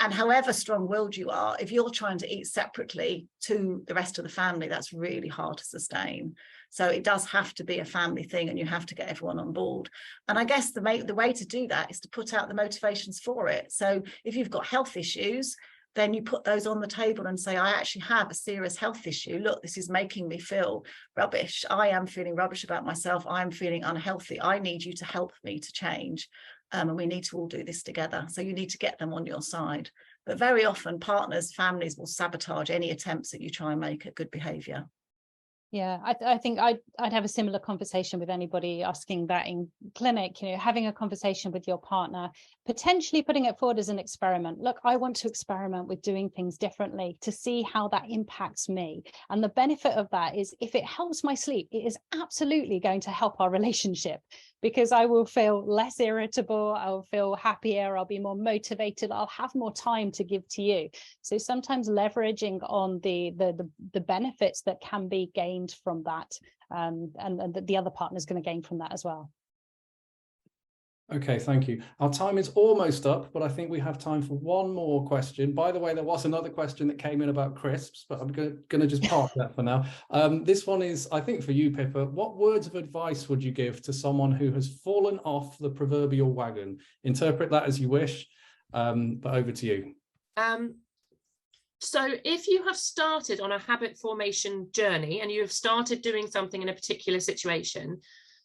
And however strong-willed you are, if you're trying to eat separately to the rest of the family, that's really hard to sustain. So it does have to be a family thing, and you have to get everyone on board. And I guess the way to do that is to put out the motivations for it. So if you've got health issues, then you put those on the table and say, I actually have a serious health issue. Look, this is making me feel rubbish. I am feeling rubbish about myself. I'm feeling unhealthy. I need you to help me to change. And we need to all do this together. So you need to get them on your side. But very often partners, families will sabotage any attempts that you try and make at good behaviour. Yeah, I think I'd have a similar conversation with anybody asking that in clinic, having a conversation with your partner, potentially putting it forward as an experiment. Look, I want to experiment with doing things differently to see how that impacts me. And the benefit of that is, if it helps my sleep, it is absolutely going to help our relationship, because I will feel less irritable, I'll feel happier, I'll be more motivated, I'll have more time to give to you. So sometimes leveraging on the benefits that can be gained from that, and the other partner is going to gain from that as well. Okay, thank you. Our time is almost up, but I think we have time for one more question. By the way, there was another question that came in about crisps, but I'm going to just park that for now. This one is, I think, for you, Pippa. What words of advice would you give to someone who has fallen off the proverbial wagon? Interpret that as you wish, but over to you. So if you have started on a habit formation journey and you have started doing something in a particular situation,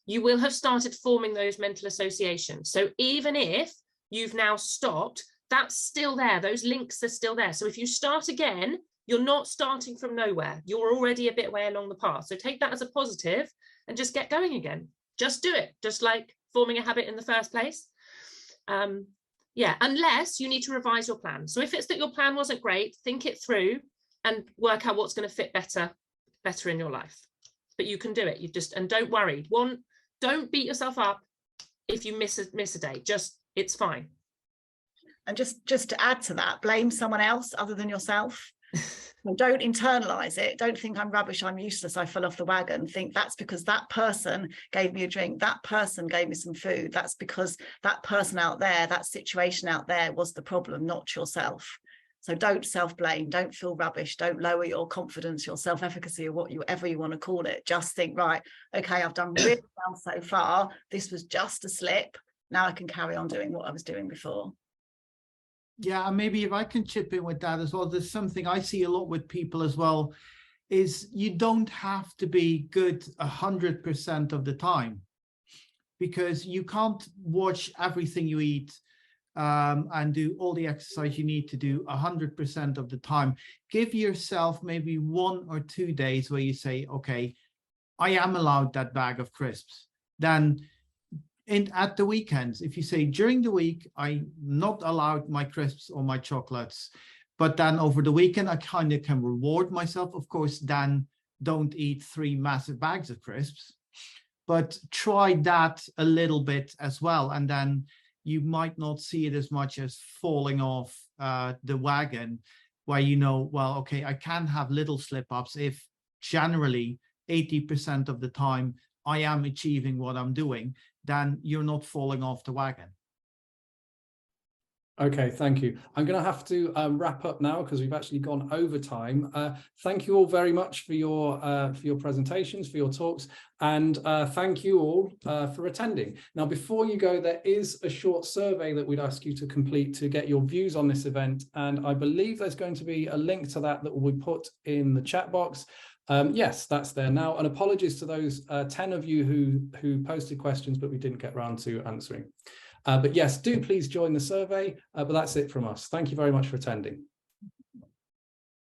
you will have started forming those mental associations. So even if you've now stopped, that's still there. Those links are still there. So if you start again, you're not starting from nowhere. You're already a bit way along the path. So take that as a positive and just get going again. Just do it, just like forming a habit in the first place. Yeah, unless you need to revise your plan. So if it's that your plan wasn't great, think it through and work out what's going to fit better in your life. But you can do it. And don't worry. Don't beat yourself up if you miss a day. It's fine. And just to add to that, blame someone else other than yourself. Don't internalize it. Don't think I'm rubbish, I'm useless, I fell off the wagon. Think that's because that person gave me a drink, that person gave me some food. That's because that person out there, that situation out there was the problem, not yourself. So don't self-blame, don't feel rubbish, don't lower your confidence, your self-efficacy, or whatever you want to call it. Just think, right, okay, I've done really well so far. This was just a slip. Now I can carry on doing what I was doing before. Yeah, and maybe if I can chip in with that as well, there's something I see a lot with people as well, is you don't have to be good 100% of the time, because you can't watch everything you eat and do all the exercise you need to do 100% of the time. Give yourself maybe 1 or 2 days where you say, okay, I am allowed that bag of crisps. Then at the weekends, if you say during the week, I'm not allowed my crisps or my chocolates, but then over the weekend, I kind of can reward myself. Of course, then don't eat 3 massive bags of crisps, but try that a little bit as well. And then you might not see it as much as falling off the wagon, where you know, well, okay, I can have little slip-ups if generally 80% of the time I am achieving what I'm doing, then you're not falling off the wagon. Okay, thank you. I'm going to have to wrap up now because we've actually gone over time. Thank you all very much for your presentations, for your talks, and thank you all for attending. Now, before you go, there is a short survey that we'd ask you to complete to get your views on this event, and I believe there's going to be a link to that will be put in the chat box. Yes, that's there now, and apologies to those 10 of you who posted questions but we didn't get around to answering. But yes, do please join the survey, but that's it from us. Thank you very much for attending.